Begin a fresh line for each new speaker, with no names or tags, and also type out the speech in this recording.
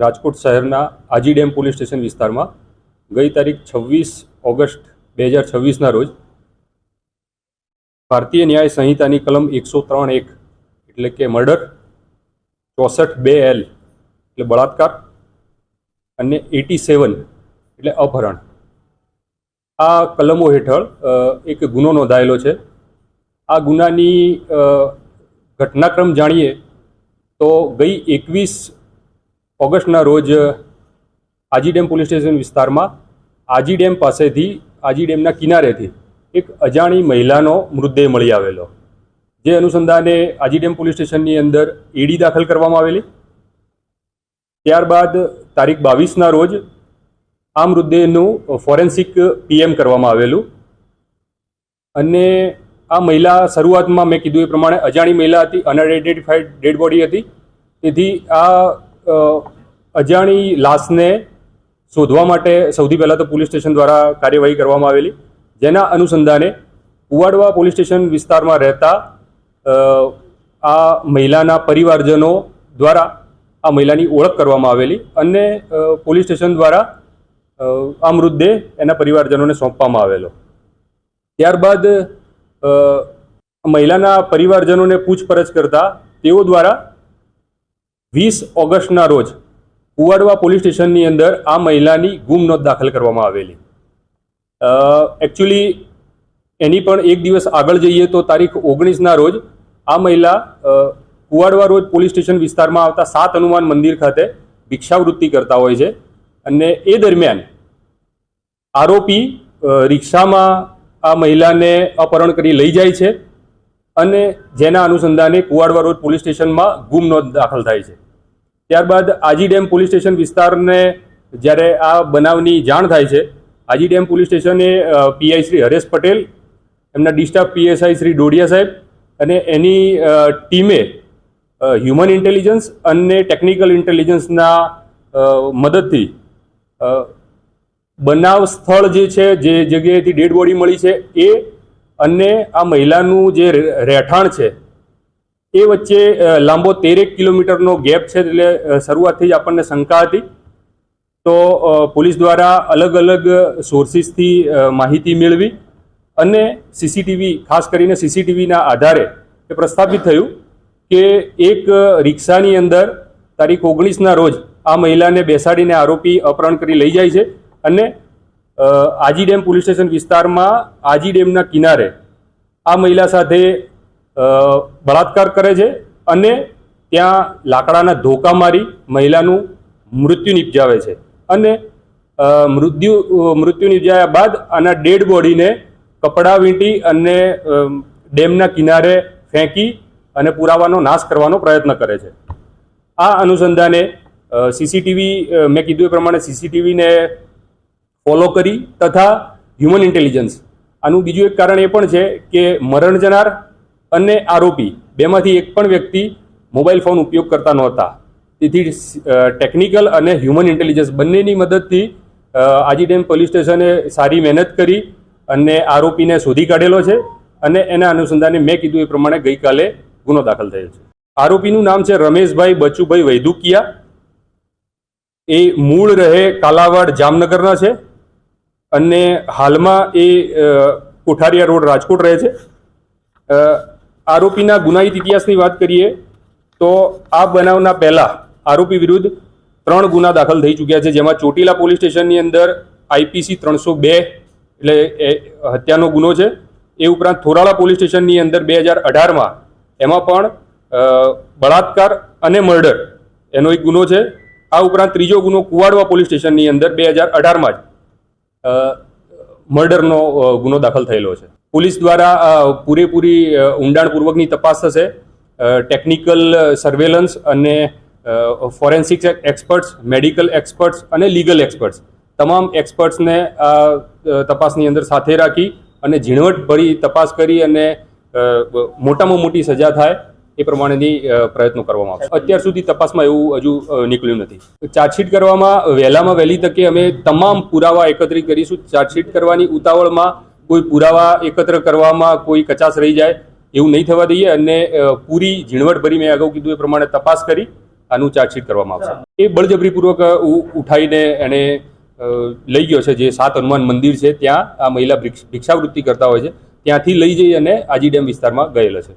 રાજકોટ શહેરના Aji dam police station વિસ્તારમાં ગઈ તારીખ 26 ઓગસ્ટ 2026ના રોજ ભારતીય ન્યાય સંહિતાની કલમ 103(1) એટલે કે મર્ડર, 64(2)L એટલે બળાત્કાર અને 87 એટલે અપહરણ, આ કલમો હેઠળ એક ગુનો નોંધાયેલો છે. આ ગુનાની ઘટનાક્રમ જાણીએ તો ગઈ 21 ઓગસ્ટના રોજ આજી ડેમ પોલીસ સ્ટેશન વિસ્તારમાં આજી ડેમ પાસેથી, આજી ડેમના કિનારેથી એક અજાણી મહિલાનો મૃતદેહ મળી આવેલો, જે અનુસંધાને આજી ડેમ પોલીસ સ્ટેશનની અંદર એડી દાખલ કરવામાં આવેલી. ત્યારબાદ તારીખ 22ના રોજ આ મૃતદેહનું ફોરેન્સિક પીએમ કરવામાં આવેલું અને આ મહિલા શરૂઆતમાં મેં કીધું એ પ્રમાણે અજાણી મહિલા હતી, અનઆઇડેન્ટિફાઈડ ડેડ બોડી હતી. તેથી આ અજાણી લાશને શોધવા માટે સૌથી પહેલાં તો પોલીસ સ્ટેશન દ્વારા કાર્યવાહી કરવામાં આવેલી, જેના અનુસંધાને કુવાડવા પોલીસ સ્ટેશન વિસ્તારમાં રહેતા આ મહિલાના પરિવારજનો દ્વારા આ મહિલાની ઓળખ કરવામાં આવેલી અને પોલીસ સ્ટેશન દ્વારા આ મૃતદેહ એના પરિવારજનોને સોંપવામાં આવેલો. ત્યારબાદ મહિલાના પરિવારજનોને પૂછપરછ કરતા તેઓ દ્વારા 20 ઓગસ્ટના રોજ કુવાડવા પોલીસ સ્ટેશનની અંદર આ મહિલાની ગુમ નોંધ દાખલ કરવામાં આવેલી. એકચ્યુઅલી એની પણ એક દિવસ આગળ જઈએ તો તારીખ 19ના રોજ આ મહિલા કુવાડવા રોડ પોલીસ સ્ટેશન વિસ્તારમાં આવતા 7 હનુમાન મંદિર ખાતે ભિક્ષાવૃત્તિ કરતા હોય છે અને એ દરમિયાન આરોપી રિક્ષામાં આ મહિલાને અપહરણ કરી લઈ જાય છે અને જેના અનુસંધાને કુવાડવા રોડ પોલીસ સ્ટેશનમાં ગુમ નોંધ દાખલ થાય છે. ત્યારબાદ આજી ડેમ પોલીસ સ્ટેશન વિસ્તારને જ્યારે આ બનાવની જાણ થાય છે, આજી ડેમ પોલીસ સ્ટેશને પીઆઈ શ્રી હરેશ પટેલ, એમના ડિસ્ટાફ પીએસઆઈ શ્રી ડોડિયા સાહેબ અને એની ટીમે હ્યુમન ઇન્ટેલિજન્સ અને ટેકનિકલ ઇન્ટેલિજન્સના મદદથી બનાવ સ્થળ જે છે, જે જગ્યાએથી ડેડ બોડી મળી છે એ અને આ મહિલાનું જે રહેઠાણ છે એ વચ્ચે લાંબો 13 કિલોમીટરનો ગેપ છે. એટલે શરૂઆતથી જ આપણને શંકા હતી. તો પોલીસ દ્વારા અલગ અલગ સોર્સિસથી માહિતી મેળવી અને સીસીટીવી, ખાસ કરીને સીસીટીવીના આધારે એ પ્રસ્થાપિત થયું કે એક રિક્ષાની અંદર તારીખ 19ના રોજ આ મહિલાને બેસાડીને આરોપી અપહરણ કરી લઈ જાય છે અને આજી ડેમ પોલીસ સ્ટેશન વિસ્તારમાં આજી ડેમના કિનારે આ મહિલા સાથે બળાત્કાર કરે છે અને ત્યાં લાકડાના ધોકા મારી મહિલાનું મૃત્યુ નિપજાવે છે અને મૃત્યુ નિપજાયા બાદ આના ડેડ બોડીને કપડાં વીંટી અને ડેમના કિનારે ફેંકી અને પુરાવાનો નાશ કરવાનો પ્રયત્ન કરે છે. આ અનુસંધાને સીસીટીવી, મેં કીધું એ પ્રમાણે સીસીટીવીને ફોલો કરી તથા હ્યુમન ઇન્ટેલિજન્સ, આનું બીજું એક કારણ એ પણ છે કે મરણ જનાર અને આરોપી બેમાંથી એક પણ વ્યક્તિ મોબાઈલ ફોન ઉપયોગ કરતા નહોતા. તેથી ટેકનિકલ અને હ્યુમન ઇન્ટેલિજન્સ બંનેની મદદથી આજી ડેમ પોલીસ સ્ટેશને સારી મહેનત કરી અને આરોપીને શોધી કાઢેલો છે અને એના અનુસંધાને મેં કીધું એ પ્રમાણે ગઈકાલે ગુનો દાખલ થયો છે. આરોપીનું નામ છે રમેશભાઈ બચુભાઈ વૈદુકિયા. એ મૂળ રહે કાલાવાડ જામનગરના છે અને હાલમાં એ કોઠારિયા રોડ રાજકોટ રહે છે. આરોપીના ગુનાહિત ઇતિહાસની વાત કરીએ તો આ બનાવના પહેલા આરોપી વિરુદ્ધ 3 ગુના દાખલ થઈ ચૂક્યા છે, જેમાં ચોટીલા પોલીસ સ્ટેશનની અંદર IPC 302 એટલે હત્યાનો ગુનો છે. એ ઉપરાંત થોરાળા પોલીસ સ્ટેશનની અંદર 2018માં એમાં પણ બળાત્કાર અને મર્ડર એનો એક ગુનો છે. આ ઉપરાંત ત્રીજો ગુનો કુવાડવા પોલીસ સ્ટેશનની અંદર 2018માં જ મર્ડરનો ગુનો દાખલ થયેલો છે. પોલીસ દ્વારા પૂરેપૂરી ઊંડાણપૂર્વકની તપાસ થશે. ટેકનિકલ સર્વેલન્સ અને ફોરેન્સિક એક્સપર્ટ્સ, મેડિકલ એક્સપર્ટ્સ અને લીગલ એક્સપર્ટ્સ, તમામ એક્સપર્ટ્સને આ તપાસની અંદર સાથે રાખી અને ઝીણવટભરી તપાસ કરી અને મોટામાં મોટી સજા થાય એ પ્રમાણેની પ્રયત્નો કરવામાં આવશે. અત્યાર સુધી તપાસમાં એવું હજુ નીકળ્યું નથી. ચાર્જશીટ કરવામાં વહેલામાં વહેલી તકે અમે તમામ પુરાવા એકત્રિત કરીશું. ચાર્જશીટ કરવાની ઉતાવળમાં કોઈ પુરાવા એકત્ર કરવામાં કોઈ કચાશ રહી જાય એવું નહીં થવા દઈએ અને પૂરી ઝીણવટભરી, મેં અગાઉ કીધું એ પ્રમાણે તપાસ કરી આનું ચાર્જશીટ કરવામાં આવશે. એ બળજબરીપૂર્વક ઉઠાઈને એને લઈ ગયો છે. જે 7 હનુમાન મંદિર છે ત્યાં આ મહિલા ભિક્ષાવૃત્તિ કરતા હોય છે, ત્યાંથી લઈ જઈ અને આજી ડેમ વિસ્તારમાં ગયેલો છે.